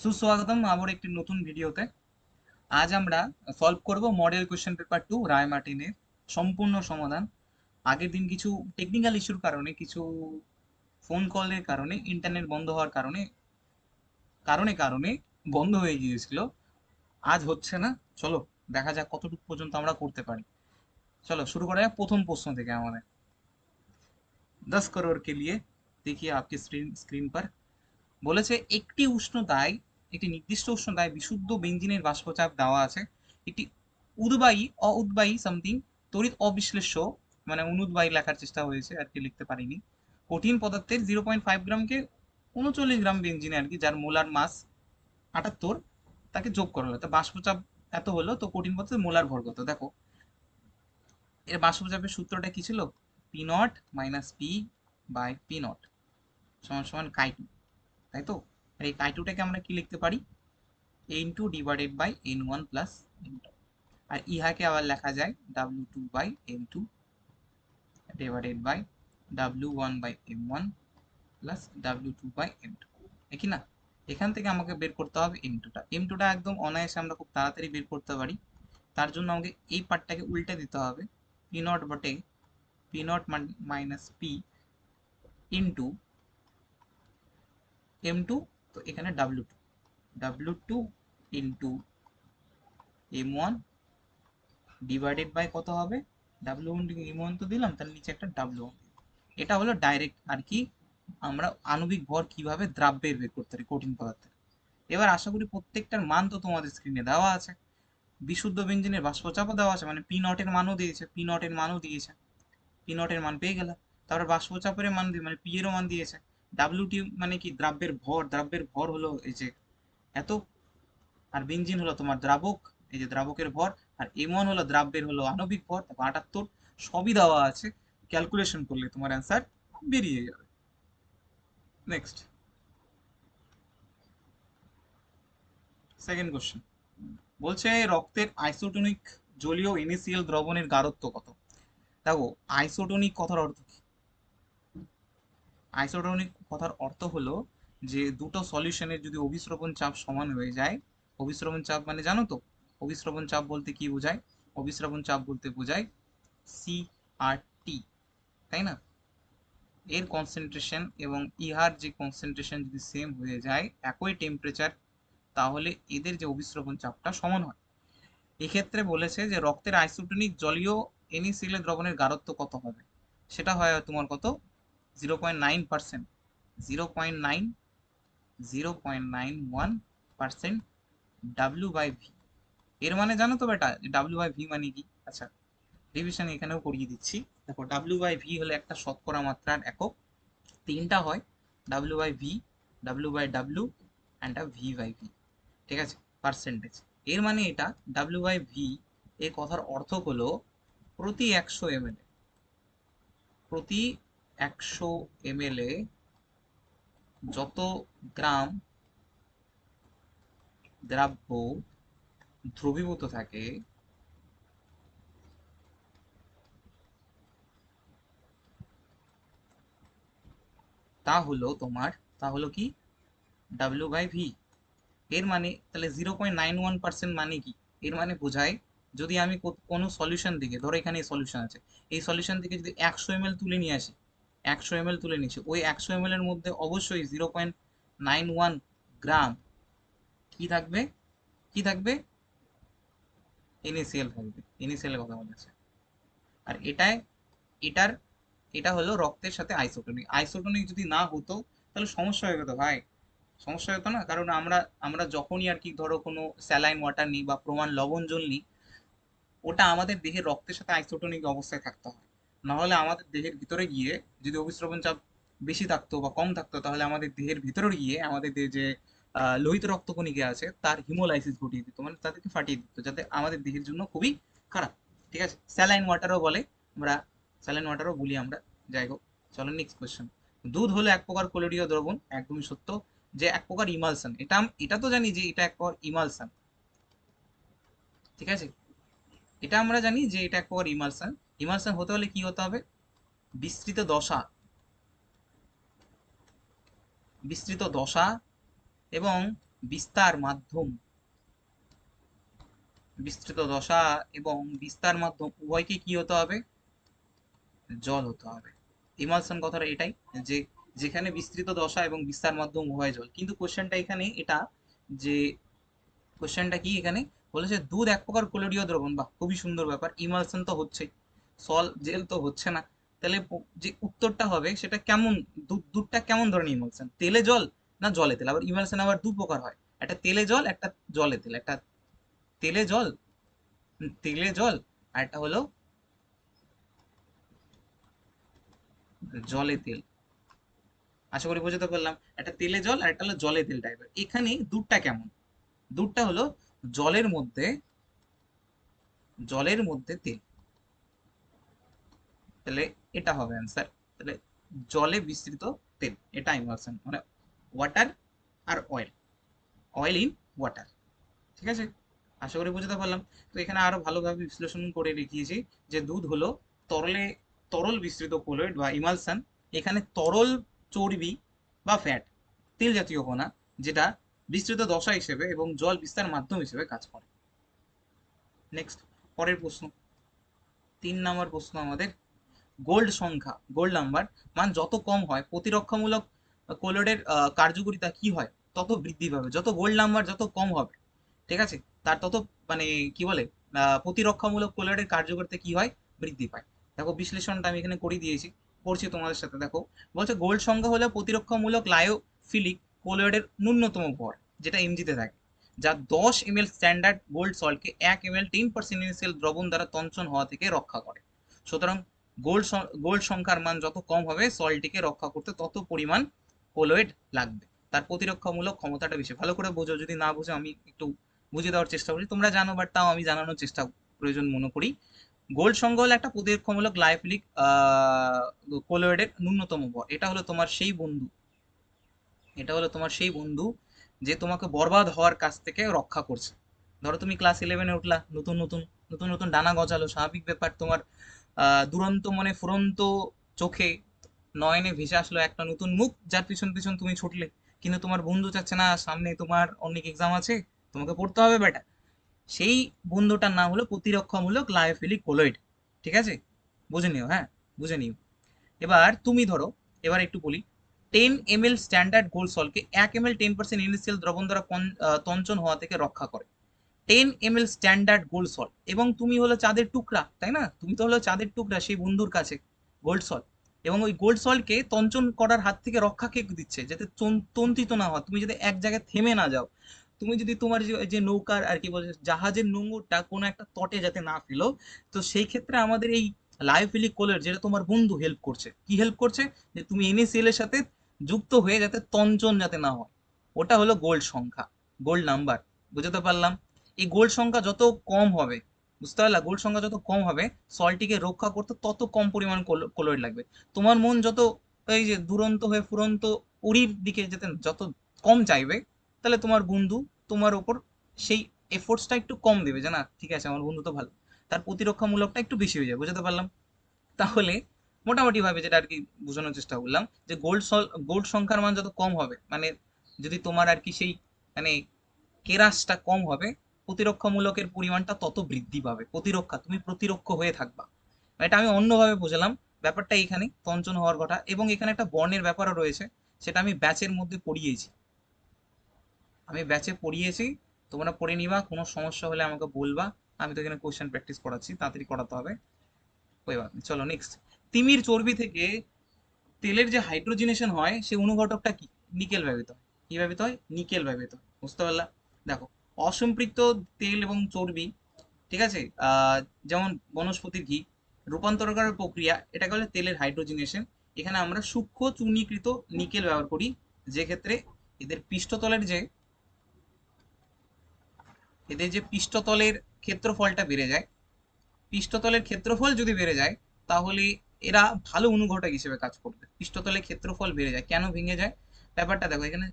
সুস্বাগতম আবার একটি নতুন ভিডিওতে। আজ আমরা সলভ করব মডেল কোশ্চেন পেপার 2 রায় মার্টিনের সম্পূর্ণ সমাধান। আগের দিন কিছু টেকনিক্যাল ইস্যুর কারণে, কিছু ফোন কলের কারণে, ইন্টারনেট বন্ধ হওয়ার কারণে কারণে কারণে বন্ধ হয়ে গিয়েছিল। আজ হচ্ছে না। চলো দেখা যাক কতটুকু পর্যন্ত আমরা করতে পারি। চলো শুরু করা যাক প্রথম প্রশ্ন থেকে আমাদের। 10 करोड़ के लिए देखिए आपकी স্ক্রিন पर বলেছে একটি নির্দিষ্ট উষ্ণতায় বিশুদ্ধ বেঞ্জিনের বাষ্পচাপ দেওয়া আছে। একটি উদ্বায়ী অউদ্বায়ী সামথিং তড়িৎ অবিশ্লেষ্য, মানে অনুদ্বায়ী লেখার চেষ্টা হয়েছে আর কি, লিখতে পারিনি। কঠিন পদার্থের 0.5 গ্রামকে 39 গ্রাম বেঞ্জিনে আর কি, যার মোলার মাস 78, তাকে যোগ করা হলো। তো বাষ্পচাপ এত হলো, তো কঠিন পদার্থের মোলার ভর কত? দেখো এর বাষ্পচাপের সূত্রটা কি ছিল? P nought minus P by P nought সমান সমান কাই টু, তাই তো? আর এই কাই টুটাকে আমরা কি লিখতে পারি? n2 divided by n1 plus n2। আর ইহাকে আবার লেখা যায় w2 by m2 divided by w1 by m1 plus w2 by m2, একই না? এখান থেকে আমাকে বের করতে হবে m2টা একদম অনায়াসে আমরা খুব তাড়াতাড়ি বের করতে পারি। তার জন্য আমাকে এই পার্টটাকে উল্টে দিতে হবে। পি নট বটে P nought minus P into m2, তো এখানে w2 into m1 divided by কত হবে? ডাব্লিউ ওয়ান এম ওয়ান তো দিলাম, তার নিচে একটা ডাব্লিউ ওয়ান। এটা হলো ডাইরেক্ট আর কি আমরা আণবিক ভর কিভাবে দ্রাব্যের বের করতে পারি কঠিন পদার্থের। এবার আশা করি প্রত্যেকটার মান তো তোমাদের স্ক্রিনে দেওয়া আছে। বিশুদ্ধ বেঞ্জিনের বাষ্পচাপও দেওয়া আছে, মানে পি নট এর মানও দিয়েছে, পি নট এর মান পেয়ে গেলাম। তারপর বাষ্পচাপের মান দিয়ে মানে পি এরও মান দিয়েছে। ডাব্লিউটি মানে কি? দ্রাব্যের ভর হলো এই যে এত, আর বেঞ্জিন হলো তোমার দ্রাবক, এই যে দ্রাবকের ভর। আর এম1 হলো দ্রাব্যের হলো আণবিক ভর, তারপর 78। সবই দেওয়া আছে, ক্যালকুলেশন করলে তোমার অ্যান্সার বেরিয়ে যাবে। নেক্সট, সেকেন্ড কোশ্চেন বলছে রক্তের আইসোটোনিক জলীয় NaCl দ্রবণের গাঢ়ত্ব কত? দেখো আইসোটোনিক কথার অর্থ কি? আইসোটোনিক কথার অর্থ হলো যে দুটো সলিউশনের যদি অভিস্রবণ চাপ সমান হয়ে যায়। অভিস্রবণ চাপ মানে জানো তো? অভিস্রবণ চাপ বলতে কি বোঝায়? অভিস্রবণ চাপ বলতে বোঝায় CRT, তাই না? এর কনসেন্ট্রেশন এবং ইহার যে কনসেন্ট্রেশন যদি সেম হয়ে যায়, একই টেম্পারেচার, তাহলে এদের যে অভিস্রবণ চাপটা সমান হয়। এক্ষেত্রে বলেছে যে রক্তের আইসোটোনিক জলীয় NaCl দ্রবণের গাঢ়ত্ব কত হবে? সেটা হয় তোমার কত? 0.9%, 0.9, 0.91% W/V। এর মানে জানো তো বেটা W/V মানে কি? আচ্ছা, রিভিশন এখানেও করিয়ে দিচ্ছি। দেখো W/V হলো একটা শতকরা মাত্রার একক। তিনটা হয়, W/V, W/W অ্যান্ড V/V, ঠিক আছে? পার্সেন্টেজ। এর মানে এটা W/V এর কথার অর্থ হলো প্রতি 100 ml, প্রতি 100 ml এ যত গ্রাম দ্রাব্য দ্রবীভূত থাকে তা হলো কি? W/V। এর মানে তাহলে 0.91% মানে কি? এর মানে বোঝায় যদি আমি কোনো সলিউশন থেকে, ধরো এখানে সলিউশন আছে, এই সলিউশন থেকে যদি 100 ml তুলে নিয়ে আসি, 100 ml তুলে নিয়েছি, ওই 100 ml এর মধ্যে অবশ্যই 0.91 গ্রাম কি থাকবে? কি থাকবে? NaCl থাকবে। NaCl এর কথা বলেছে। আর এটার এটা হলো রক্তের সাথে আইসোটোনিক। আইসোটোনিক যদি না হতো তাহলে সমস্যা হয়ে যেত ভাই। সমস্যা হতো না, কারণ আমরা আমরা যখনই আর কি ধরো কোনো স্যালাইন ওয়াটার নিই বা প্রমাণ লবণ জল নিই, ওটা আমাদের দেহের রক্তের সাথে আইসোটোনিক অবস্থায় থাকতে হয়। নাহলে আমাদের দেহের ভিতরে গিয়ে যদি অভিস্রবণ চাপ বেশি থাকতো বা কম থাকতো, তাহলে আমাদের দেহের ভিতরে গিয়ে আমাদের দেহে যে লোহিত রক্তকণিকা আছে তার হিমোলাইসিস ঘটিয়ে দিত, মানে তাদেরকে ফাটিয়ে দিত, যাতে আমাদের দেহের জন্য খুবই খারাপ। ঠিক আছে, স্যালাইন ওয়াটারও বলে আমরা, স্যালাইন ওয়াটারও বলি আমরা। যাই হোক, চলো নেক্সট কোয়েশ্চেন। দুধ হলো এক প্রকার কলোরীয় দ্রবণ, একদমই সত্য। যে এক প্রকার ইমালশন, এটা তো জানি যে এটা এক প্রকার ইমালশন, ঠিক আছে? এটা আমরা জানি যে এটা এক প্রকার ইমালশন। ইমালশন হতে হলে কি হতে হবে? বিস্তৃত দশা, বিস্তৃত দশা এবং বিস্তার মাধ্যম, বিস্তৃত দশা এবং বিস্তার মাধ্যম উভয়কে কি হতে হবে? জল হতে হবে। ইমালশন কথাটা এটাই, যে যেখানে বিস্তৃত দশা এবং বিস্তার মাধ্যম উভয় জল। কিন্তু কোশ্চেনটা এখানে এটা, যে কোশ্চেনটা কি এখানে বলেছে দুধ এক প্রকার কলোরীয় দ্রবণ। বাহ, খুবই সুন্দর ব্যাপার। ইমালশন তো হচ্ছেই, সল জেল তো হচ্ছে না। তাহলে যে উত্তরটা হবে সেটা কেমন, দুধটা কেমন ধরনের ইমালশন, তেলে জল না জলে তেল? আবার ইমালশন আবার দু প্রকার হয়, একটা তেলে জল, একটা জলে তেল। একটা তেলে জল, তেলে জল, আর একটা হলো জলে তেল। আশা করি বোঝাতে পারলাম, একটা তেলে জল আর একটা হলো জলে তেল টাইপের। এখানে দুধটা কেমন, দুধটা হলো জলের মধ্যে, জলের মধ্যে তেল। তাহলে এটা হবে অ্যান্সার। তাহলে জলে বিস্তৃত তেল, এটা ইমালশন মানে ওয়াটার আর অয়েল, অয়েল ইন ওয়াটার। ঠিক আছে, আশা করি বুঝতে পারলাম। তো এখানে আরো ভালোভাবে বিশ্লেষণ করে দেখিয়েছি যে দুধ হলো তরলে, তরল বিস্তৃত কোলয়েড বা ইমালশন। এখানে তরল চর্বি বা ফ্যাট, তেল জাতীয় কণা, যেটা বিস্তৃত দশা হিসেবে এবং জল বিস্তার মাধ্যম হিসেবে কাজ করে। নেক্সট, পরের প্রশ্ন, 3 নম্বর প্রশ্ন আমাদের। গোল্ড সংখ্যা, গোল্ড নাম্বার মান যত কম হয় প্রতিরক্ষামূলক কোলয়েডের কার্যকারিতা কি হয়? তত বৃদ্ধি পাবে। যত গোল্ড নাম্বার যত কম হবে, ঠিক আছে, তার তত মানে কি বলে, প্রতিরক্ষামূলক কোলয়েডের কার্যকারিতা কি হয়? বৃদ্ধি পায়। দেখো বিশ্লেষণটা আমি এখানে করে দিয়েছি, করছি তোমাদের সাথে। দেখো বলছে গোল্ড সংখ্যা হলো প্রতিরক্ষামূলক লায়োফিলিক কোলয়েডের ন্যূনতম ভর, যেটা এমজিতে থাকে, যা 10 ml স্ট্যান্ডার্ড গোল্ড সল্টকে 1 ml 10% ইনিশিয়াল দ্রবণ দ্বারা তঞ্চন হওয়া থেকে রক্ষা করে। সুতরাং গোল্ড, গোল্ড সংখ্যার মান যত কম হবে সল্টটিকে রক্ষা করতে তত পরিমাণ কোলয়েড লাগবে, তার প্রতিরক্ষামূলক ক্ষমতাটা বেশি। ভালো করে বোঝো, যদি না বুঝো আমি একটু বুঝিয়ে দেওয়ার চেষ্টা করি, তোমরা জানো বাট তাও আমি জানানোর চেষ্টা প্রয়োজন মনে করি। গোল্ড সংখ্যা হলো একটা প্রতিরক্ষামূলক লাইফিলিক কোলয়েডের ন্যূনতম ভর। এটা হলো তোমার সেই বন্ধু, এটা হলো তোমার সেই বন্ধু যে তোমাকে বরবাদ হওয়ার কাছ থেকে রক্ষা করছে। ধরো তুমি ক্লাস 11-এ উঠলা, নতুন নতুন নতুন নতুন ডানা গজালো, স্বাভাবিক ব্যাপার। তোমার দুরন্ত মনে ফুরন্ত চোখে নয়নে ভেসে আসলো একটা নতুন মুখ, যার পিছন পিছন তুমি ছুটলে। কিন্তু তোমার বন্ধু চাচ্ছে না, সামনে তোমার অনেক এক্সাম আছে, তোমাকে পড়তে হবে বেটা। সেই বন্ধুটার নাম হলো প্রতিরক্ষামূলক লায়োফিলিক কোলয়েড। ঠিক আছে, বুঝে নিও, হ্যাঁ, বুঝে নিও। এবার তুমি ধরো, এবার একটু বলি, 10 ml স্ট্যান্ডার্ড গোল্ড সলকে 1 ml 10% ইনিশিয়াল দ্রবণ দ্বারা তঞ্চন হওয়া থেকে রক্ষা করে। 10 ml স্ট্যান্ডার্ড গোল্ড সল্ট, এবং তুমি হলো চাঁদের টুকরা, তাই না? তুমি তো হলো চাঁদের টুকরা সেই বন্ধুর কাছে, গোল্ড সল্ট। এবং ওই গোল্ড সল্টকে তঞ্চন করার হাত থেকে রক্ষা কে দিচ্ছে? যাতে তন্ত্রিত না হয়, তুমি যদি এক জায়গায় থেমে না যাও, তুমি যদি তোমার যে যে নৌকার আর কি বলে জাহাজের নোঙরটা কোনো একটা তটে যাতে না ফেলো, তো সেই ক্ষেত্রে আমাদের এই লায়োফিলিক কোলের, যেটা তোমার বন্ধু, হেল্প করছে। কি হেল্প করছে? যে তুমি NaCl এর সাথে যুক্ত হয়ে যাতে তঞ্চন যাতে না হয়, ওটা হলো গোল্ড সংখ্যা, গোল্ড নাম্বার। বুঝতে পারলাম? এই গোল্ড সংখ্যা যত কম হবে, বুঝতে পারলা, গোল্ড সংখ্যা যত কম হবে সল্টটিকে রক্ষা করতে তত কম পরিমাণ কোলয়েড লাগবে। তোমার মন যত এই যে দুরন্ত হয়ে ফুরন্ত উড়ির দিকে যেতে যত কম চাইবে, তাহলে তোমার বন্ধু তোমার ওপর সেই এফোর্টসটা একটু কম দেবে, যে না ঠিক আছে আমার বন্ধু তো ভালো, তার প্রতিরক্ষামূলকটা একটু বেশি হয়ে যাবে। বুঝতে পারলাম? তাহলে মোটামুটি ভাবে যেটা আর কি বোঝানোর চেষ্টা করলাম, যে গোল্ড সংখ্যার মান যত কম হবে, মানে যদি তোমার আর কি সেই মানে কেরাসটা কম হবে, প্রতিরক্ষামূলকের পরিমাণটা তত বৃদ্ধি পাবে। প্রতিরক্ষা, তুমি প্রতিরক্ষ হয়ে থাকবা। এটা আমি অন্যভাবে বোঝালাম ব্যাপারটা এইখানে তঞ্চন হওয়ার কথা। এবং এখানে একটা বর্ণের ব্যাপারও রয়েছে, সেটা আমি ব্যাচের মধ্যে পড়িয়েছি, আমি ব্যাচে পড়িয়েছি, তোমরা পড়ে নিবা। কোনো সমস্যা হলে আমাকে বলবা, আমি তো এখানে কোশ্চেন প্র্যাকটিস করাচ্ছি, তাড়াতাড়ি করাতে হবে। ওই বাদ নেই। চলো নেক্সট, তিমির চর্বি থেকে তেলের যে হাইড্রোজেনেশন হয় সেই অনুঘটকটা কি? নিকেল ব্যবহৃত হয়। কি ব্যবহৃত হয়? নিকেল ব্যবহৃত হয়। বুঝতে পারলা? দেখো, অসম্পৃক্ত তেল এবং চর্বি, ঠিক আছে, যেমন বনস্পতির ঘি, রূপান্তর করার প্রক্রিয়া, এটাকে বলে তেলের হাইড্রোজেনেশন। এখানে আমরা সূক্ষ্ম চূর্ণীকৃত নিকেল ব্যবহার করি, যে ক্ষেত্রে এদের পৃষ্ঠতলের যে, এদের যে পৃষ্ঠতলের ক্ষেত্রফলটা বেড়ে যায়, পৃষ্ঠতলের ক্ষেত্রফল যদি বেড়ে যায়, তাহলে এরা ভালো অনুঘটক হিসেবে কাজ করবে। পৃষ্ঠতলের ক্ষেত্রফল বেড়ে যায়, কেন ভেঙে যায়? ব্যাপারটা দেখো এখানে,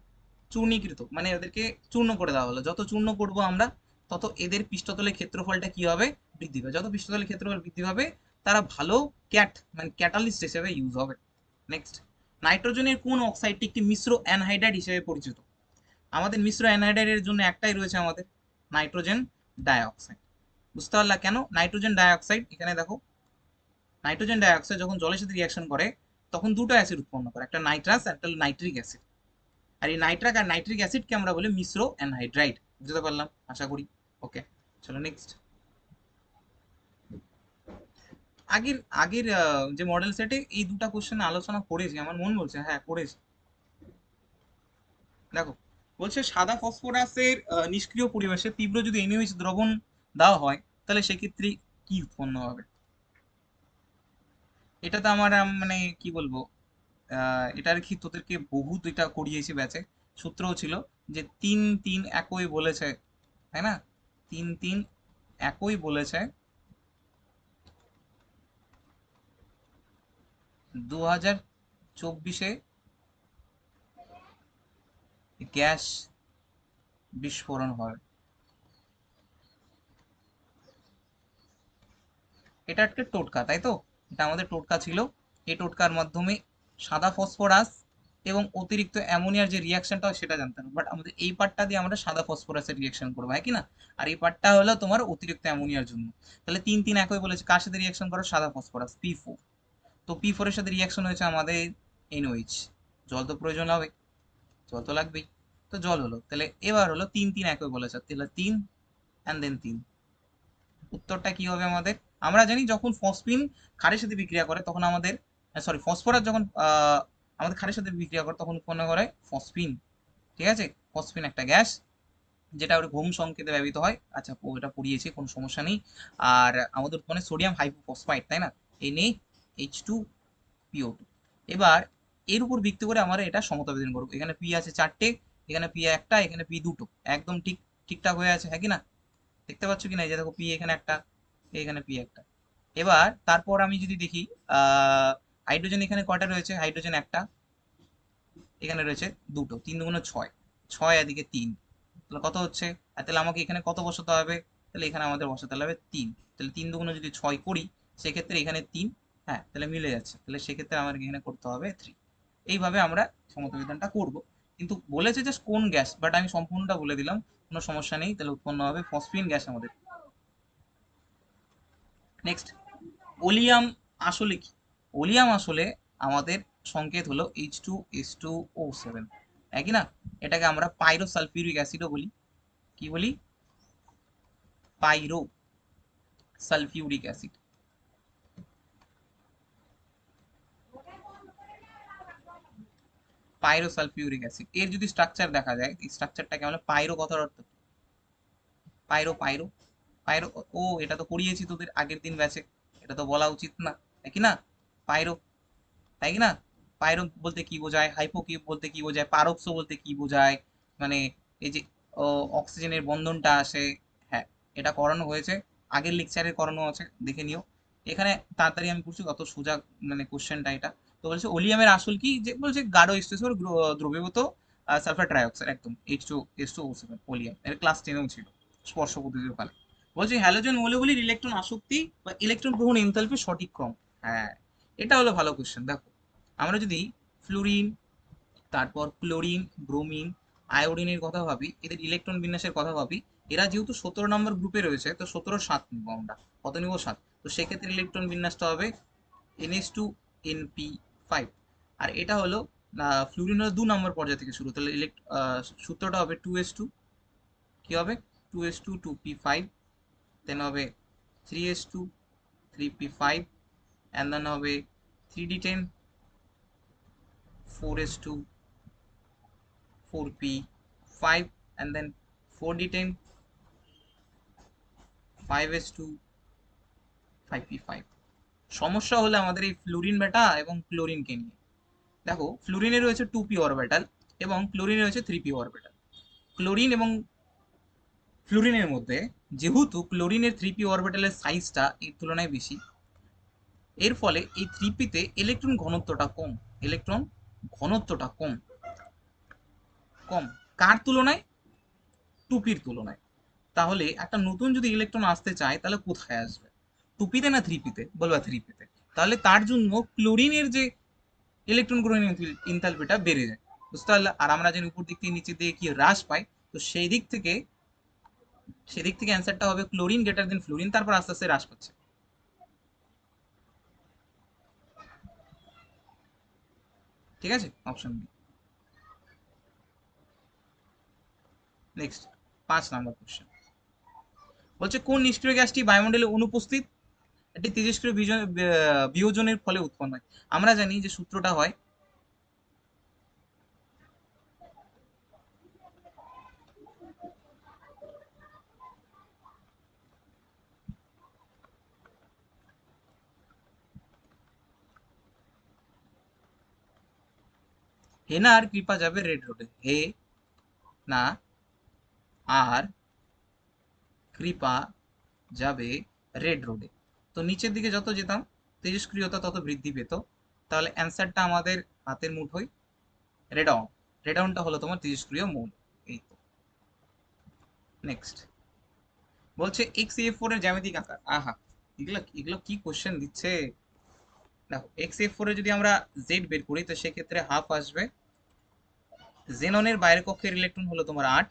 চূর্ণীকৃত মানে ওদেরকে চূর্ণ করে দেওয়া হলো। যত চূর্ণ করব আমরা, তত এদের পৃষ্ঠতলের ক্ষেত্রফলটা কি হবে? বৃদ্ধি পাবে। যত পৃষ্ঠতলের ক্ষেত্রফল বৃদ্ধি পাবে, তারা ভালো মানে ক্যাটালিস্ট হিসেবে ইউজ হবে। নেক্সট, নাইট্রোজেনের কোন অক্সাইডটি একটি মিশ্র অ্যানহাইড্রাইড হিসেবে পরিচিত? আমাদের মিশ্র অ্যানহাইড্রাইডের জন্য একটাই রয়েছে আমাদের, নাইট্রোজেন ডাইঅক্সাইড। বুঝতে পারলা কেন নাইট্রোজেন ডাইঅক্সাইড? এখানে দেখো, নাইট্রোজেন ডাইঅক্সাইড যখন জলের সাথে রিয়াকশন করে তখন দুটো অ্যাসিড উৎপন্ন করে, একটা নাইট্রাস একটা নাইট্রিক অ্যাসিড। আর এই নাইট্রাক আর নাইট্রিক অ্যাসিডকে আমরা বলি মিশ্র অ্যানহাইড্রাইড। বুঝতে পারলাম আশা করি। ওকে, চলো নেক্সট। আগের আগের যে মডেল সেটে এই দুটো কোশ্চেন আলোচনা করেছি আমার মন বলছে, হ্যাঁ করেছি। দেখো, বলছে সাদা ফসফরাসের নিষ্ক্রিয় পরিবেশে তীব্র যদি NaOH দ্রবণ দেওয়া হয় তাহলে সেক্ষেত্রে কি উৎপন্ন হবে? এটা তো আমার মানে কি বলবো, এটা আর কি তোদেরকে বহুত এটা করিয়েছি ব্যাচে। সূত্রও ছিল যে 3 3 একই বলেছে, তাই না? 3 3 একই বলেছে 2024-এ গ্যাস বিস্ফোরণ হয়। এটা একটা টোটকা, তাই তো? এটা আমাদের টোটকা ছিল। এই টোটকার মাধ্যমে সাদা ফসফরাস এবং অতিরিক্ত অ্যামোনিয়ার যে রিয়াকশনটা হয় সেটা জানতাম, বাট আমাদের এই পার্টটা দিয়ে আমরা সাদা ফসফরাসের রিয়াকশন করবো, হ্যাঁ কি না? আর এই পার্টটা হলো তোমার অতিরিক্ত অ্যামোনিয়ার জন্য। তাহলে 3 3 একই বলেছে, কার সাথে রিয়াকশন করো? সাদা ফসফরাস P4। তো P4 এর সাথে রিয়াকশন হয়েছে আমাদের NOH। জল তো প্রয়োজন হবে, জল তো লাগবেই। তো জল হলো, তাহলে এবার হলো 3 3 একই বলেছে, তাহলে 3 অ্যান্ড দেন 3। উত্তরটা কি হবে আমাদের? আমরা জানি যখন ফসফিন ক্ষারের সাথে বিক্রিয়া করে তখন আমাদের, সরি ফসফরাস যখন আমাদের ক্ষারের সাথে বিক্রিয়া করে তখন উৎপন্ন করে ফসফিন। ঠিক আছে, ফসফিন একটা গ্যাস যেটা ওর ঘুম সংকেতে ব্যবহৃত হয়। আচ্ছা এটা পড়িয়েছি, কোনো সমস্যা নেই। আর আমাদের উৎপন্ন সোডিয়াম হাইপোফসফাইড, তাই না? Na H2PO2। এবার এর উপর ভিত্তি করে আমরা এটা সমতা বিধান করবো। এখানে পি আছে 4টে, এখানে পি একটা, এখানে পি দুটো, একদম ঠিক ঠিকঠাক হয়ে আছে, হ্যাঁ কি না? দেখতে পাচ্ছ কি না? এই যে দেখো পি এখানে একটা, এখানে পি একটা। এবার তারপর আমি যদি দেখি হাইড্রোজেন এখানে কয়টা রয়েছে? হাইড্রোজেন একটা, এখানে রয়েছে দুটো, 3 2 6, 6 এদিকে 3, তাহলে কত হচ্ছে? আর তাহলে আমাকে এখানে কত বসাতে হবে? তাহলে এখানে আমাদের বসাতে হবে 3। তাহলে 3 2 যদি 6 করি সেক্ষেত্রে এখানে 3, হ্যাঁ তাহলে মিলে যাচ্ছে, তাহলে সেক্ষেত্রে আমার এখানে করতে হবে 3। এইভাবে আমরা সমতা বিধানটা করব। কিন্তু বলেছে যে কোন গ্যাস, বাট আমি সম্পূর্ণটা বলে দিলাম, কোনো সমস্যা নেই। তাহলে উৎপন্ন হবে ফসফিন গ্যাস আমাদের। নেক্সট, ওলিয়াম আসলে কি? ওলিয়াম আসলে আমাদের সংকেত হলো H2S2O7, একই না? এটাকে আমরা পাইরো সালফিউরিক অ্যাসিডও বলি। কি বলি? পাইরো সালফিউরিক অ্যাসিড। পাইরো সালফিউরিক অ্যাসিড এর যদি স্ট্রাকচার দেখা যায়, এই স্ট্রাকচারটাকে আমরা পাইরো, কথার অর্থ কি? পাইরো পাইরো পাইরো। ও এটা তো পড়িয়েছি তোদের আগের দিন ব্যাচে, এটা তো বলা উচিত না, তাই কি না? পাইরো, তাই কি না? পাইরো বলতে কি বোঝায়, হাইপোকিউব বলতে কি বোঝায়, পারক্সো বলতে কি বোঝায়, মানে এই যে অক্সিজেনের বন্ধনটা আসে। হ্যাঁ, এটা করানো হয়েছে, আগের লেকচারে করানো আছে, দেখে নিও। এখানে তাড়াতাড়ি আমি করছি, অত সোজা মানে কোশ্চেনটা এটা। তো বলছে ওলিয়ামের আসল কি, যে বলছে গাঢ় স্থিতিস্বর দ্রবীভূত সালফার ট্রাইঅক্সাইড, একদম H2SO7 ওলিয়াম। এর ক্লাস 10-এও ছিল স্পর্শ পদ্ধতির ফলে। বলছে হ্যালোজেন মৌলগুলির ইলেকট্রন আসক্তি বা ইলেকট্রন গ্রহণ এনথালপির সঠিক ক্রম। হ্যাঁ, এটা হলো ভালো কোশ্চেন। দেখো, আমরা যদি ফ্লুরিন, তারপর ক্লোরিন, ব্রোমিন, আয়োডিনের কথা ভাবি, এদের ইলেকট্রন বিন্যাসের কথা ভাবি, এরা যেহেতু 17 নম্বর গ্রুপে রয়েছে তো 17 7 নিবো আমরা। কত নিবো? 7। তো সেক্ষেত্রে ইলেকট্রন বিন্যাসটা হবে NH2NP5। আর এটা হলো ফ্লুরিন হলো 2 নম্বর পর্যায় থেকে শুরু, তাহলে সূত্রটা হবে 2s2, কি হবে? 2s2 2p5, দেন হবে 3s2 3p5, অ্যান্ড দেন হবে 3d10 4s2 4p5, and then 4d10 5s2 5p5। সমস্যা হলে আমাদের এই ফ্লুরিন বেটা এবং ক্লোরিনকে নিয়ে। দেখো, ফ্লুরিনে রয়েছে 2p অরবিটাল এবং ক্লোরিনে রয়েছে 3p অরবিটাল। ক্লোরিন এবং ফ্লুরিনের মধ্যে যেহেতু ক্লোরিনের 3p অরবিটালের সাইজটা এর তুলনায় বেশি, এর ফলে এই 3pতে ইলেকট্রন ঘনত্বটা কম। ইলেকট্রন ঘনত্বটা কম, কম কার তুলনায়? 2pর তুলনায়। তাহলে একটা নতুন যদি ইলেকট্রন আসতে চায় তাহলে কোথায় আসবে? 2pতে না 3pতে? বলবা 3pতে। তাহলে তার জন্য ক্লোরিনের যে ইলেকট্রন গ্রহণ এনথালপিটা বেড়ে যায়। বুঝতে পারলে? আর আমরা জানি উপর দিক থেকে নিচের দিকে কি হ্রাস পাই, তো সেই দিক থেকে অ্যান্সারটা হবে ক্লোরিন গ্রেটার দেন ফ্লোরিন, তারপর আস্তে আস্তে হ্রাস পাচ্ছে। ঠিক আছে, অপশন বি। নেক্সট 5 নম্বর কোশ্চেন বলছে কোন নিষ্ক্রিয় গ্যাসটি বায়ুমণ্ডলে অনুপস্থিত এটি তেজস্ক্রিয় বিয়োজনের ফলে উৎপন্ন হয়। আমরা জানি যে সূত্রটা হয় হে না আর কৃপা যাবে রেড রোডে, হে না আর কৃপা যাবে রেড রোডে। তো নিচের দিকে যত যেতাম তেজস্ক্রিয়তা তত বৃদ্ধি পেত। তাহলে অ্যান্সারটা আমাদের হাতের মুঠোয়, রেডন। রেডনটা হলো তোমার তেজস্ক্রিয় মৌল। এই তো। নেক্সট বলছে এক্স এ ফোর এর জ্যামিতিক আকার। আহা, এগুলো এগুলো কি কোশ্চেন দিচ্ছে! দেখো এক্স এ ফোর এ যদি আমরা জেড বের করি তো সেক্ষেত্রে হাফ আসবে। জেননের বাইরের কক্ষের ইলেকট্রন হলো তোমার 8,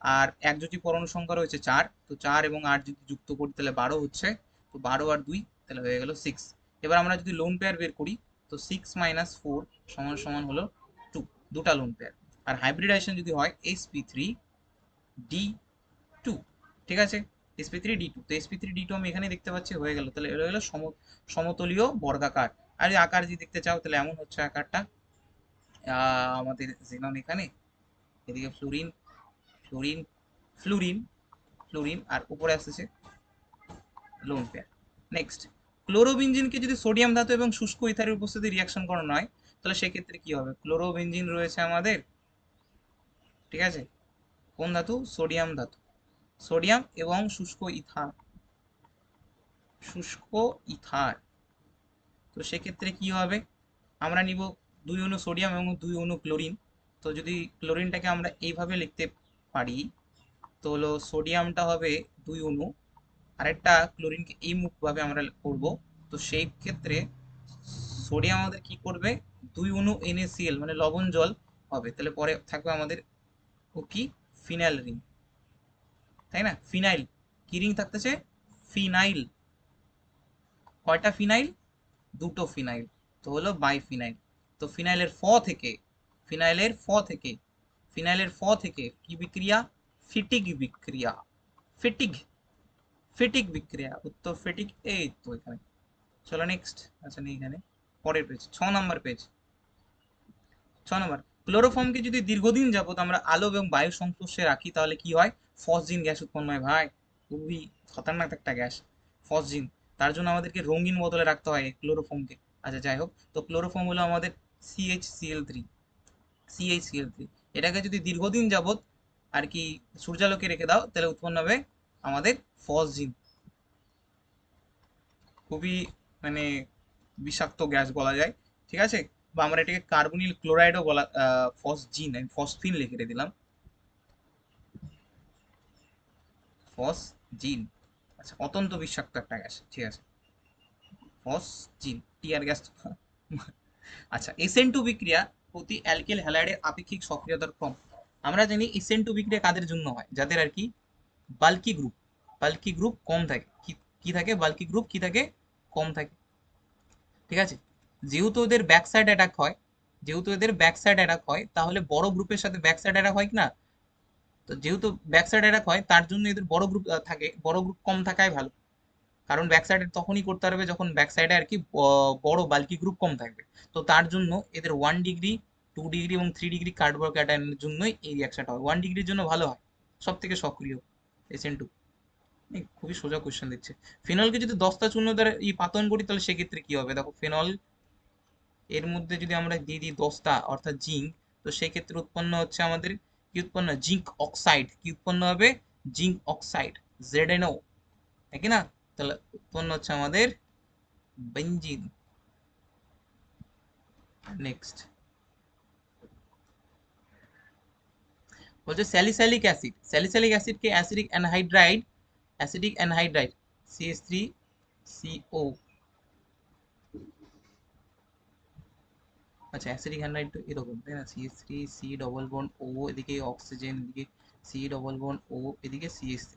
আর একজোটি পরমাণু সংখ্যা রয়েছে 4, তো 4 এবং 8 যদি যুক্ত করি তাহলে 12 হচ্ছে, তো 12 আর 2 তাহলে হয়ে গেল 6। এবার আমরা যদি লোন পেয়ার বের করি তো 6 - 4 সমান সমান হলো 2, দুটা লোন পেয়ার। আর হাইব্রিডাইজেশন যদি হয় sp3d2, ঠিক আছে, sp3d2, তো sp3d2 আমি এখানে দেখতে পাচ্ছি হয়ে গেল, তাহলে এটা হলো সমতলীয় বর্গাকার। আর এই আকার যদি দেখতে চাও তাহলে এমন হচ্ছে আকারটা, আমাদের জেনন এখানে, এদিকে ফ্লোরিন ফ্লোরিন ফ্লুরিন ফ্লুরিন, আর উপরে আসতেছে লোন পেয়ার। নেক্সট ক্লোরোবেনজিনকে যদি সোডিয়াম ধাতু এবং শুষ্ক ইথারের উপস্থিতি রিয়াকশন করানো হয় তাহলে সেক্ষেত্রে কি হবে? ক্লোরোবেনজিন রয়েছে আমাদের, ঠিক আছে, কোন ধাতু? সোডিয়াম ধাতু। সোডিয়াম এবং শুষ্ক ইথার, তো সেক্ষেত্রে কি হবে? আমরা নিব 2 অণু সোডিয়াম এবং 2 অণু ক্লোরিন। তো যদি ক্লোরিনটাকে আমরা এইভাবে লিখতে পারি তো হলো সোডিয়ামটা হবে 2 অণু, আরেকটা ক্লোরিনকে এই মুখভাবে আমরা করব। তো সেই ক্ষেত্রে সোডিয়াম আমাদের কি করবে? 2 অণু NaCl মানে লবণ জল হবে, তাহলে পরে থাকবে আমাদের ও কি, ফিনাইল রিং, তাই না? ফিনাইল, কি রিং থাকতেছে? ফিনাইল। কয়টা ফিনাইল? দুটো ফিনাইল, তো হলো বাইফিনাইল। তো ফিনাইলের থেকে ফিনাইলের থেকে ফিনাইলের থেকে কি বিক্রিয়া? ফিটিক বিক্রিয়া। ফিটিক ফিটিক বিক্রিয়া, উত্তর ফিটিক। এই তো এখানে। চলো নেক্সট। আচ্ছা নেই এখানে, পরের পেজ, 6 নম্বর পেজ। 6 নম্বর, ক্লোরোফর্মকে যদি দীর্ঘদিন যাবত আমরা আলো এবং বায়ুর সংস্পর্শে রাখি তাহলে কি হয়? ফসজিন গ্যাস উৎপন্ন হয় ভাই, খুবই খতরনাক একটা গ্যাস ফসজিন। তার জন্য আমাদেরকে রঙিন বোতলে রাখতে হয় ক্লোরোফর্মকে। আচ্ছা যাই হোক, তো ক্লোরোফর্ম হলো আমাদের CH Cl3, CH Cl3। এটাকে যদি দীর্ঘদিন যাবত আর কি সূর্যালোকে রেখে দাও তাহলে উৎপন্ন হবে আমাদের ফসজিন। খুবই মানে বিষাক্ত গ্যাস বলা যায়, ঠিক আছে। বা আমরা এটাকে কার্বনিল ক্লোরাইডও বলা, ফসজিন, আমি ফসফিন লিখে দিলাম, ফসজিন। আচ্ছা অত্যন্ত বিষাক্ত একটা গ্যাস, ঠিক আছে, ফসজিন, টিয়ার গ্যাস। আচ্ছা SN2 বিক্রিয়া প্রতি অ্যালকিল হ্যালাইডের আপেক্ষিক সক্রিয়তার ক্রম। আমরা জানি SN2 বিক্রিয়া কাদের জন্য হয়? যাদের আর কি বাল্কি গ্রুপ, বাল্কি গ্রুপ কম থাকে। কি কি থাকে? বাল্কি গ্রুপ কি থাকে? কম থাকে, ঠিক আছে। যেহেতু ওদের ব্যাক সাইড অ্যাটাক হয়, যেহেতু এদের ব্যাক সাইড অ্যাটাক হয় তাহলে বড় গ্রুপের সাথে ব্যাক সাইড অ্যাটাক হয় কি না? তো যেহেতু ব্যাক সাইড অ্যাটাক হয় তার জন্য এদের বড় গ্রুপ থাকে, বড় গ্রুপ কম থাকাই ভালো। কারণ ব্যাক সাইডে তখনই করতে পারবে যখন ব্যাক সাইডে আর কি বড় বাল্কি গ্রুপ কম থাকবে। তো তার জন্য এদের 1 ডিগ্রি, 2 ডিগ্রি এবং 3 ডিগ্রি কার্বোক্যাটায়নের জন্যই এই রিয়াকশনটা হয়। 1 ডিগ্রির জন্য ভালো হয়, সব থেকে সক্রিয় SN2। খুবই সোজা কোয়েশ্চেন দিচ্ছে। ফেনলকে যদি দস্তা চূর্ণ দ্বারা পাতন করি তাহলে সেক্ষেত্রে কি হবে? দেখো ফেনল এর মধ্যে যদি আমরা দিয়ে দিই দস্তা অর্থাৎ জিঙ্ক, তো সেক্ষেত্রে উৎপন্ন হচ্ছে আমাদের কি উৎপন্ন? Zinc oxide. কি উৎপন্ন হবে? জিঙ্ক অক্সাইড, ZnO, তাই না? তাহলে উৎপন্ন হচ্ছে আমাদের বেঞ্জিন। নেক্সট বলছে স্যালিসাইলিক অ্যাসিড, স্যালিসাইলিক অ্যাসিডকে অ্যাসিডিক অ্যানহাইড্রাইড CH3CO আচ্ছা, অ্যাসিডিক অ্যানহাইড্রাইড তো এরকম তাই না, CH3 সি ডবল বন্ড ও, এদিকে অক্সিজেন, এদিকে সি ডবল বন্ড ও, এদিকে CH3।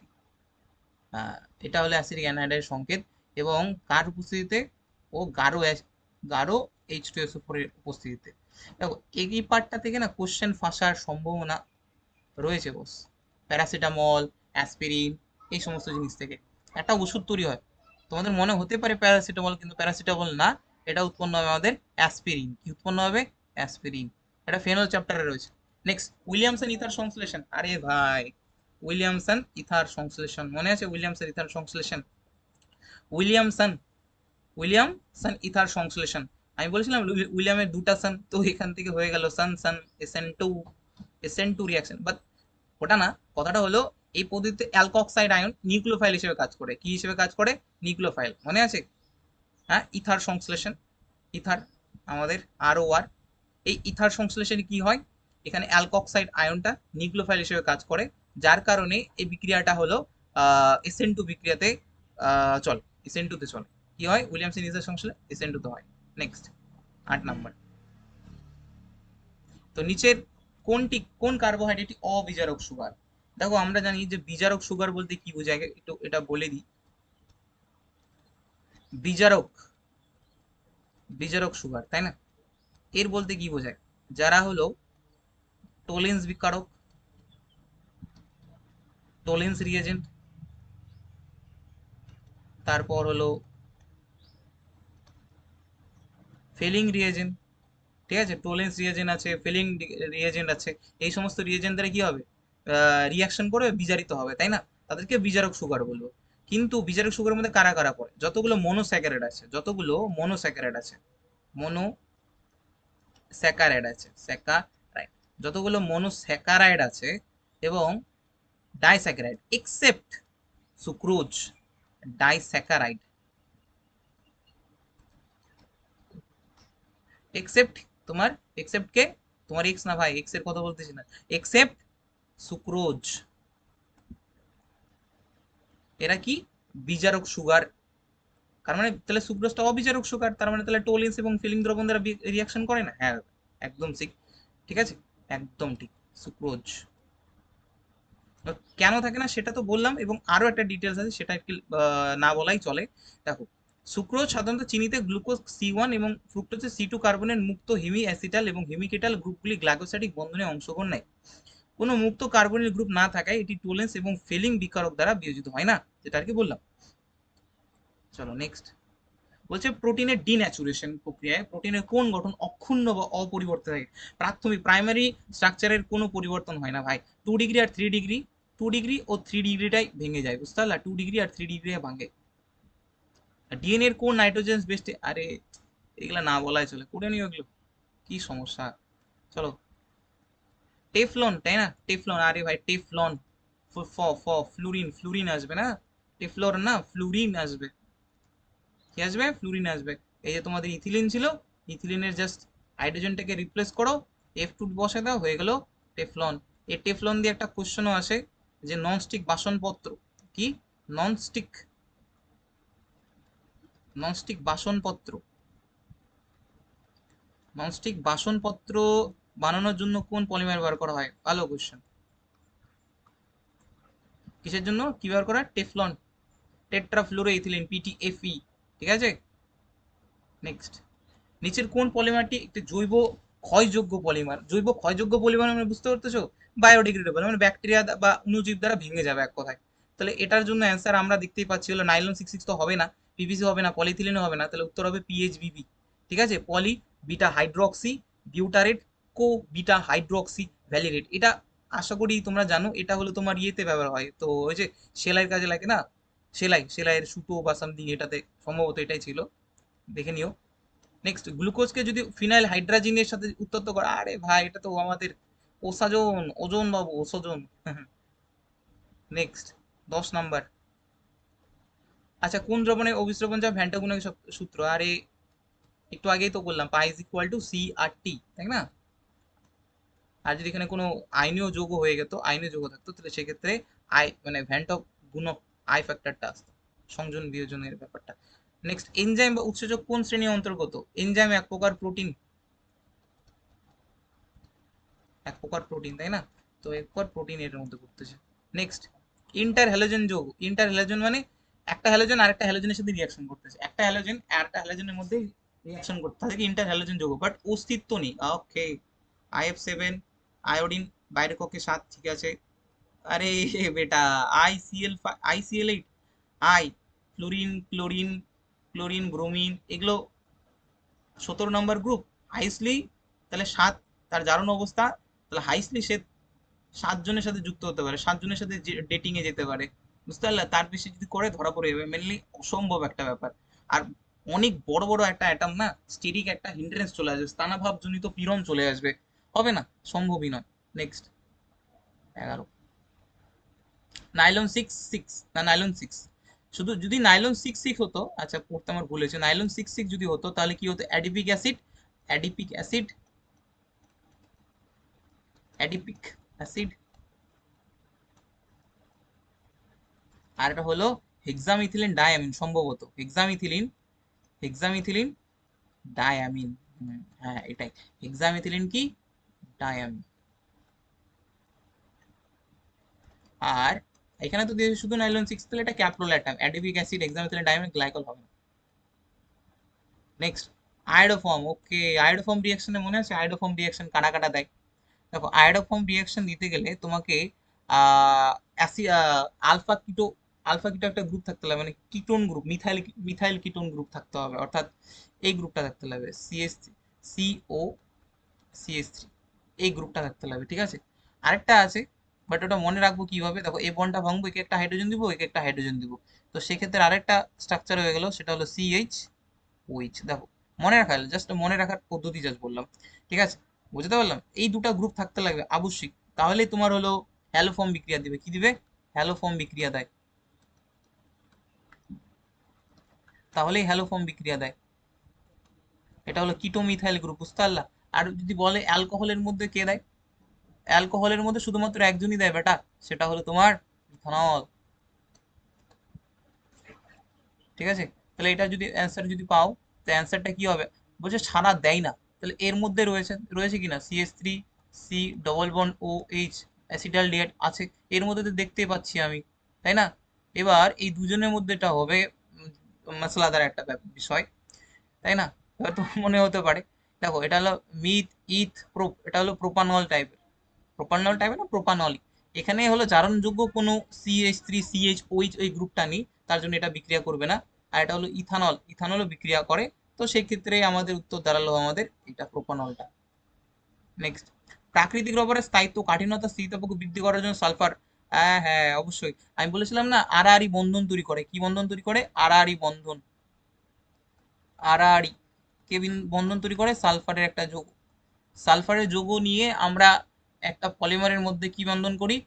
এটা হলো অ্যাসিডিক অ্যানহাইড্রাইড সংকেত। এবং কার উপস্থিতিতে? ও গাঢ় H2SO4 এর উপস্থিতিতে। দেখো এই পার্টটা থেকে না কোশ্চেন ফাঁসার সম্ভাবনা রয়েছে বস। প্যারাসিটামল, অ্যাসপিরিন, এই সমস্ত জিনিস থেকে একটা ওষুধ তৈরি হয়। তোমাদের মনে হতে পারে প্যারাসিটামল, কিন্তু প্যারাসিটামল না, এটা উৎপন্ন হবে আমাদের অ্যাসপিরিন। কি উৎপন্ন হবে? অ্যাসপিরিন। এটা ফেনল চ্যাপ্টারে রয়েছে। নেক্সট, উইলিয়ামসন ইথার সংশ্লেষণ। আরে ভাই, উইলিয়ামসন ইথার সংশ্লেষণ মনে আছে? উইলিয়ামসন ইথার সংশ্লেষণ, উইলিয়ামসন উইলিয়ামসন ইথার সংশ্লেষণ। আমি বলেছিলাম উইলিয়ামের দুটা সান, তো এখান থেকে হয়ে গেল সান সান এসএন টু রিয়াকশন। বাট ওটা না, কথাটা হলো এই পদ্ধতিতে অ্যালকক্সাইড আয়ন নিউক্লিওফাইল হিসেবে কাজ করে। কি হিসেবে কাজ করে? নিউক্লিওফাইল, মনে আছে? হ্যাঁ, ইথার সংশ্লেষণ, ইথার আমাদের আর এই ইথার সংশ্লেষণে কি হয়? এখানে অ্যালকক্সাইড আয়নটা নিউক্লিওফাইল হিসেবে কাজ করে, যার কারণে এই বিক্রিয়াটা হলো এসএন টু বিক্রিয়াতে চলে, এসএন টু তে চলে। কি হয়? উইলিয়ামসন ইথার সংশ্লেষণ এসএন টু তে হয়। Next, 8 number. তো নিচের কোন কার্বোহাইড্রেটটি অবিজারক সুগার? দেখো আমরা জানি যে বিজারক সুগার বলতে কি বোঝায়, একটু এটা বলে দিই। বিজারক বিজারক সুগার, তাই না? এর বলতে কি বোঝায়? যারা হলো টোলেন্স বিকারক, টোলেন্স রিয়েজেন্ট, তারপর হলো ফেলিং রিয়েজেন্ট। ঠিক আছে, টোলেন্স রিয়েজেন্ট আছে, ফেলিং রিয়েজেন্ট আছে। এই সমস্ত রিয়েজেন্ট দ্বারা কি হবে? রিয়াকশন করে বিজারিত হবে, তাই না? তাদেরকে বিজারক সুগার বলবো। কিন্তু বিজারক সুগারের মধ্যে কারা কারা পড়ে? যতগুলো মনোস্যাকারাইড আছে, মনো স্যাকারাইড আছে, স্যাকারাইড, যতগুলো মনোস্যাকারাইড আছে এবং disaccharide, except sucrose, disaccharide, except তোমার, এক্সেপ্ট কে? তোমার এক্স না ভাই, এক্স এর কথা বলতেছি না, এক্সেপ্ট সুক্রোজ। এরা কি? বিজারক সুগার। তার মানে তাহলে সুক্রোজটা অবিজারক সুগার, তার মানে তাহলে টোলিনস এবং ফিলিং দ্রবণ দ্বারা রিয়াকশন করে না। হ্যাঁ, একদম ঠিক, ঠিক আছে, একদম ঠিক, সুক্রোজ। কেন থাকে না সেটা তো বললাম, এবং আরো একটা ডিটেলস আছে, সেটা একটু না বলাই চলে। দেখো, সুক্রোজ সাধারণত চিনিতে গ্লুকোজ C1 এবং ফ্রুক্টোজে C2 কার্বনের মুক্ত হেমি অ্যাসিটাল এবং হেমিকেটাল গ্রুপগুলি গ্লাইকোসাইডিক বন্ধনে অংশগ্রহণ নেয়। কোনো মুক্ত কার্বনের গ্রুপ না থাকায় এটি টোলেন্স এবং ফেলিং বিকারক দ্বারা বিয়োজিত হয় না, যেটা আর কি বললাম। চলো নেক্সট। বলছে প্রোটিনের ডিন্যাচুরেশন প্রক্রিয়ায় প্রোটিনের কোন গঠন অক্ষুণ্ণ বা অপরিবর্তিত থাকে? প্রাইমারি স্ট্রাকচারের কোনো পরিবর্তন হয় না ভাই। 2 ডিগ্রি আর 3 ডিগ্রি, 2 ডিগ্রি ও 3 ডিগ্রিটাই ভেঙে যায়, বুঝতে পারলা? 2 ডিগ্রি আর 3 ডিগ্রি ভাঙে। ডিএনএ এর কোন নাইট্রোজেন বেসড, আরে এগুলা না বলাই চলে, করে নিও এগুলো, কি সমস্যা। চলো, টেফলন, তাই না? টেফলন, আরে ভাই টেফলন, ফ্লুরিন, ফ্লুরিন আসবে না, টেফলন না, ফ্লুরিন আসবে। কি আসবে? ফ্লুরিন আসবে। এই যে তোমাদের ইথিলিন ছিল, ইথিলিনের জাস্ট হাইড্রোজেনটাকে রিপ্লেস করো, F2 বসে দাও, হয়ে গেল টেফলন। এই টেফলন দিয়ে একটা কোশ্চেনও আসে, যে ননস্টিক বাসনপত্র কি? ননস্টিক, ননস্টিক বাসনপত্র, ননস্টিক বাসনপত্র বানানোর জন্য কোন পলিমার ব্যবহার করা হয়? ভালো কোশ্চেন। কিসের জন্য কি ব্যবহার করা? Teflon, tetrafluoro ethylene, PTFE। ঠিক আছে, নেক্সট। নিচের কোন পলিমারটি একটি জৈব ক্ষয়যোগ্য পলিমার? জৈব ক্ষয়যোগ্য পলিমার মানে বুঝতে পারতেছো? বায়োডিগ্রেডেবল, মানে ব্যাকটেরিয়া বা অণুজীব দ্বারা ভেঙে যাবে এক কথায়। তাহলে এটার জন্য অ্যান্সার আমরা দেখতেই পাচ্ছি হলো নাইলন 66 তো হবে না, পিভিসি হবে না, পলিথিলিনও হবে না, তাহলে উত্তর হবে PHBB। ঠিক আছে, পলি বিটা হাইড্রোক্সি বিউটারেট কো বিটা হাইড্রোক্সি ভ্যালিরেট। এটা আশা করি তোমরা জানো, এটা হলো তোমার ইয়েতে ব্যবহার হয়, তো ওই যে সেলাইয়ের কাজে লাগে না, সেলাইয়ের সুতো বা সামথিং, এটাতে সম্ভবত এটাই ছিল, দেখে নিও। নেক্সট, গ্লুকোজকে যদি ফিনাইল হাইড্রাজিনের সাথে উত্তপ্ত করা, আরে ভাই এটা তো আমাদের ওসাজন, ওজন বাবু, ওসোজন। Next, 10 number. আচ্ছা, কোন দ্রবণের অভিস্রবণ যা ভ্যান্টাগুণের সূত্র? আরে একটু আগেই তো বললাম, পাই ইজ ইকুয়াল টু CRT, তাই না? আর যদি এখানে কোনো আইনীয় যৌগ হয়ে যেত, আইনীয় যৌগ থাকতো, তাহলে সেক্ষেত্রে আই মানে ভ্যান্টক গুণক আই ফ্যাক্টরটা আসতো, সংযোজন বিয়োজনের ব্যাপারটা। নেক্সট, এনজাইম বা উৎসেচক কোন শ্রেণীর অন্তর্গত? এনজাইম এক প্রকার প্রোটিন, এক প্রকার প্রোটিন, তাই না? তো এক প্রকার প্রোটিন এর মধ্যে করতেছে। নেক্সট, ইন্টার হ্যালোজেন যৌগ। ইন্টার হ্যালোজেন মানে একটা হ্যালোজেন আরেকটা হ্যালোজেনের সাথে রিয়াকশন করতেছে, একটা হ্যালোজেন আর একটা হ্যালোজেনের মধ্যে রিয়াকশন করতে, তাদেরকে ইন্টার হ্যালোজেন যৌগ, বাট অস্তিত্ব নেই। ওকে, IF7, আয়োডিন বাইরের কক্ষে 7, ঠিক আছে। আরে বেটা, ICL, ICL8, I, fluorine, chlorine, chlorine, bromine, এগুলো 17 নম্বর গ্রুপ। হাইসলি তাহলে 7, তার জারণ অবস্থা, তাহলে হাইসলি সে 7 জনের সাথে যুক্ত হতে পারে, 7 জনের সাথে ডেটিং এ যেতে পারে, বুঝতে পারলে? তার বেশি যদি করে ধরা পড়ে যাবে, মেনলি অসম্ভব একটা ব্যাপার। আর অনেক বড় বড় একটা অ্যাটম না, স্টেরিক একটা হিন্ড্রেন্স চলে আসবে, স্থানাভাব জনিত পীড়ন চলে আসবে, হবে না, সম্ভবই নয়। নেক্সট, 11, নাইলন 6 6, না নাইলন 6, শুধু যদি নাইলন 6 6 হতো, আচ্ছা পড়তে আমার ভুল হয়েছে, নাইলন 6 6 যদি হতো তাহলে কি হতো, adipic acid, adipic acid, adipic acid, আর এটা হলো হেক্সামিথিলিন ডায়ামিন, সম্ভবত হেক্সামিথিলিন, হেক্সামিথিলিন ডায়ামিন, হ্যাঁ এটাই, হেক্সামিথিলিন কি ডায়ামিন। আর এখানে তো দিয়েছে শুধু নাইলন 6, তাহলে এটা caprolactam, adipic acid, hexamethylene diamine, glycol হবে না। Next, iodoform. ওকে, আয়োডোফর্ম রিঅ্যাকশনে মনে আছে আয়োডোফর্ম রিঅ্যাকশন কারা কারা দেয়? দেখো, আয়োডোফর্ম রিঅ্যাকশন দিতে গেলে তোমাকে আলফা কিটো, আলফা কিটো একটা গ্রুপ থাকতে হবে, মানে ketone group, methyl, methyl ketone group থাকতে হবে, অর্থাৎ এই গ্রুপটা থাকতে হবে, CH3, এই গ্রুপটা থাকতে হবে, ঠিক আছে। আরেকটা আছে, বাট ওটা মনে রাখবো কিভাবে, দেখো এই বন্ডটা ভাঙবো, একে একটা হাইড্রোজেন দিব, একে একটা হাইড্রোজেন দিব, তো সেক্ষেত্রে আরেকটা স্ট্রাকচার হয়ে গেল, সেটা হলো CH OH। দেখো, মনে রাখা, জাস্ট মনে রাখার পদ্ধতি জাস্ট বললাম, ঠিক আছে, বুঝতে পারলাম? এই দুটা গ্রুপ থাকতে লাগবে আবশ্যিক, তাহলেই তোমার হলো হ্যালোফর্ম বিক্রিয়া দিবে, কি দিবে, হ্যালোফর্ম বিক্রিয়া দেয়, তাহলেই হ্যালোফর্ম বিক্রিয়া দেয়। এটা হলো কিটো মিথাইল গ্রুপ, বুঝতে পারলা? আর যদি বলে অ্যালকোহলের মধ্যে কে দেয়, অ্যালকোহলের মধ্যে শুধুমাত্র একজনই দেয় বেটা, সেটা হলো তোমার ইথানল, ঠিক আছে। তাহলে এটা যদি অ্যান্সার যদি পাও, তো অ্যান্সারটা কি হবে, বলছে সারা দেয় না, তাহলে এর মধ্যে রয়েছে, রয়েছে কিনা CH3, C double bond OH, acetaldehyde আছে, এর মধ্যে তো দেখতেই পাচ্ছি আমি, তাই না? এবার এই দুজনের মধ্যে এটা হবে মশলাদার একটা বিষয়, তাই না? এবার তো মনে হতে পারে, দেখো এটা হলো মিথ, ইথ, প্রোপ, এটা হলো প্রোপানল টাইপের, প্রোপানল টাইপের না প্রোপানলই, এখানে হলো জারণযোগ্য কোনো CH3 CH OH ওই গ্রুপটা নেই, তার জন্য এটা বিক্রিয়া করবে না। আর এটা হলো ইথানল, ইথানলও বিক্রিয়া করে, তো সেই ক্ষেত্রে আমাদের উত্তর দাঁড়ালো আমাদের এটা প্রোপানলটা। নেক্সট, প্রাকৃতিক রবারের স্থায়িত্ব, কাঠিন্যতা, স্থিতিস্থাপক বৃদ্ধি করার জন্য সালফার, হ্যাঁ হ্যাঁ অবশ্যই, আমি বলেছিলাম না আড়াআড়ি বন্ধন তৈরি করে, কি বন্ধন তৈরি করে, আড়াআড়ি বন্ধন, আড়াআড়ি কে বন্ধন তৈরি করে, সালফারের একটা যৌগ, সালফারের যৌগ নিয়ে আমরা একটা পলিমারের মধ্যে কি বন্ধন করি,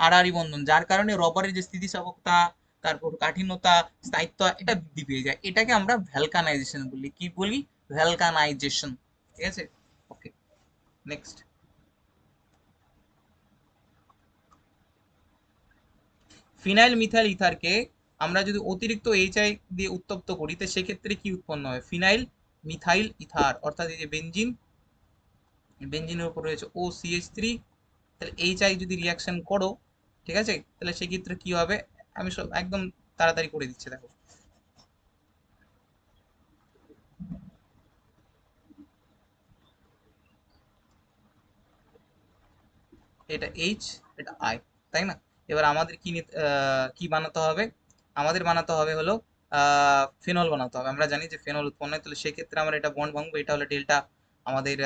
আড়াআড়ি বন্ধন, যার কারণে রবারের যে স্থিতিস্থাপকতা, তারপর কাঠিন্যতা, স্থায়িত্ব, এটা বৃদ্ধি পেয়ে যায়, এটাকে আমরা ভ্যালকানাইজেশন বলি, কি বলি, ভ্যালকানাইজেশন, ঠিক আছে। ওকে, নেক্সট, ফিনাইল মিথাইল ইথারকে আমরা যদি অতিরিক্ত HI দিয়ে উত্তপ্ত করি, তো সেক্ষেত্রে কি উৎপন্ন হয়, ফিনাইল মিথাইল ইথার, অর্থাৎ এই যে বেনজিন, বেনজিনের উপর রয়েছে OCH3, তাহলে HI যদি রিয়াকশন করো, ঠিক আছে, তাহলে সেক্ষেত্রে কি হবে, আমি সব একদম তাড়াতাড়ি করে দিচ্ছি, দেখো, এটা H, এটা I, তাই না? এবার আমাদের কি কি বানাতে হবে, আমাদের বানাতে হবে হলো ফেনল বানাতে হবে, আমরা জানি যে ফেনল উৎপন্ন হয়, তাহলে সেক্ষেত্রে আমরা এটা বন্ড ভাঙবো, এটা হলো ডেল্টা আমাদের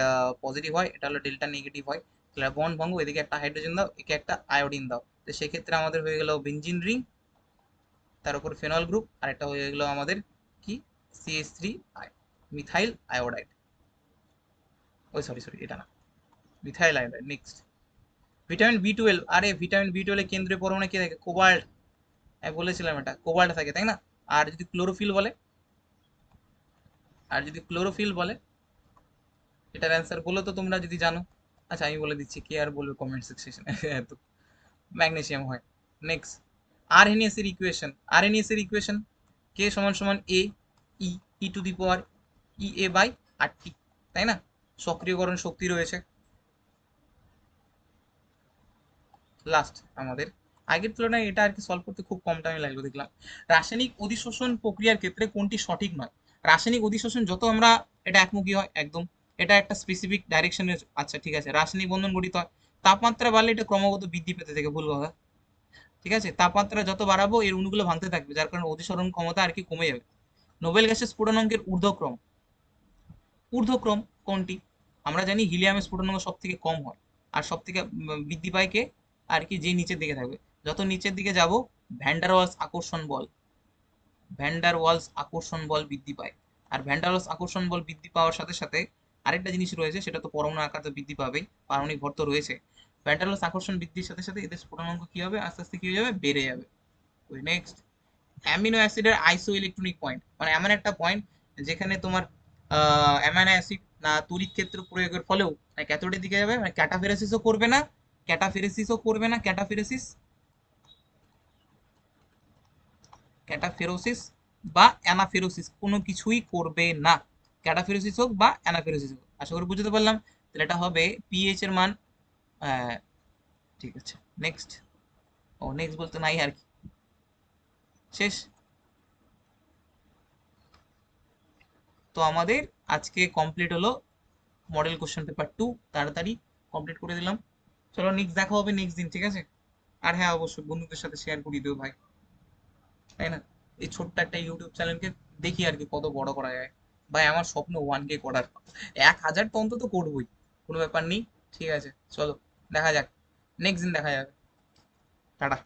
পজিটিভ হয়, এটা হলো ডেল্টা নেগেটিভ হয়, তাহলে বন্ড ভাঙবো, এদিকে একটা হাইড্রোজেন দাও, একে একটা আয়োডিন দাও, তো সেক্ষেত্রে আমাদের হয়ে গেল বেনজিন রিং, তার উপর ফেনল গ্রুপ, আর এটা হয়ে গেল আমাদের কি, CH3 মিথাইল আয়োডাইড, ওই সরি সরি এটা না, methyl iodide. Next, vitamin B12, আরে ভিটামিন B12 কেন্দ্রীয় পরমাণু কি থাকে, কোবাল্ট, আমি বলেছিলাম এটা কোবাল্ট থাকে, তাই না? আর যদি ক্লোরোফিল বলে, আর যদি ক্লোরোফিল বলে, এটার অ্যান্সার বলো তো তোমরা যদি জানো, আচ্ছা আমি বলে দিচ্ছি, কে আর বলবে কমেন্ট সেকশনে, তো ম্যাগনেসিয়াম হয়। নেক্সট, আরএনএস এর ইকুয়েশন, আরএনএস এর ইকুয়েশন, কে সমান সমান এ ই, E to the power EA/RT, তাই না? সক্রিয়করণ শক্তি রয়েছে, লাস্ট আমাদের আগের তুলনায় এটা আর কি সলভ করতে খুব কম টাইম লাগলো দেখলাম। রাসায়নিক অধিশোষণ প্রক্রিয়ার ক্ষেত্রে কোনটি সঠিক নয়? রাসায়নিক অধিশোষণ যত আমরা, এটা একমুখী হয় একদম, এটা একটা স্পেসিফিক ডাইরেকশনে। আচ্ছা ঠিক আছে, রাসায়নিক বন্ধন গঠিত হয়, তাপমাত্রা বাড়লে এটা ক্রমাগত বৃদ্ধি পেতে থাকে, ভুল কথা। ঠিক আছে, তাপমাত্রা যত বাড়াবো এর অণুগুলো ভাঙতে থাকবে, যার কারণে অধিসরণ ক্ষমতা আর কি কমে যাবে। নোবেল গ্যাসের স্ফুটনাঙ্কের ঊর্ধ্বক্রম, ঊর্ধ্বক্রম কোনটি? আমরা জানি হিলিয়ামের স্ফুটনাঙ্ক সব থেকে কম হয়, আর সব থেকে বৃদ্ধি পায় কে, আর কি যে নিচের দিকে থাকবে। যত নিচের দিকে যাব ভ্যান্ডার ওয়ালস আকর্ষণ বল, ভ্যান্ডার ওয়ালস আকর্ষণ বল বৃদ্ধি পায়। আর ভ্যান্ডার ওয়ালস আকর্ষণ বল বৃদ্ধি পাওয়ার সাথে সাথে আরেকটা জিনিস রয়েছে, সেটা তো পরমাণু আকার তো বৃদ্ধি পাবেই, পারমাণবিক ভর তো রয়েছে। ভ্যান্ডার ওয়ালস আকর্ষণ বৃদ্ধির সাথে সাথে এদের স্ফুটনাঙ্ক কি হবে, আস্তে আস্তে কি হয়ে যাবে, বেড়ে যাবে। ওই নেক্সট, অ্যামিনো অ্যাসিডের আইসো ইলেকট্রনিক পয়েন্ট, মানে এমন একটা পয়েন্ট যেখানে তোমার অ্যামাইনো অ্যাসিড না তড়িৎ ক্ষেত্র প্রয়োগের ফলেও ক্যাথোডের দিকে যাবে, মানে ক্যাটাফেরেসিসও করবে না, ক্যাটাফেরেসিসও করবে না, ক্যাটাফেরেসিস, ক্যাটাফেরোসিস বা অ্যানাফেরোসিস কোনো কিছুই করবে না। ক্যাটাফেরোসিস হোক বা অ্যানাফেরোসিস হোক, আশা করি বুঝতে পারলাম। তাহলে এটা হবে পিএইচ এর মান, ঠিক আছে। নেক্সট, ও নেক্সট বলতে নাই আর কি, শেষ। তো আমাদের আজকে কমপ্লিট হলো মডেল কোশ্চেন পেপার 2, তাড়াতাড়ি কমপ্লিট করে দিলাম। চলো নেক্সট দেখা হবে নেক্সট দিন, ঠিক আছে। আর হ্যাঁ, অবশ্যই বন্ধুদের সাথে শেয়ার করে দিও ভাই, তাই না? এই ছোট্ট একটা ইউটিউব চ্যানেলকে দেখি আর কি কত বড় করা যায়। ভাই আমার স্বপ্ন 1K করার, 1000 তো অন্তত করবোই, কোনো ব্যাপার নেই। ঠিক আছে চলো, দেখা যাক, নেক্সট দিন দেখা যাবে। টাটা।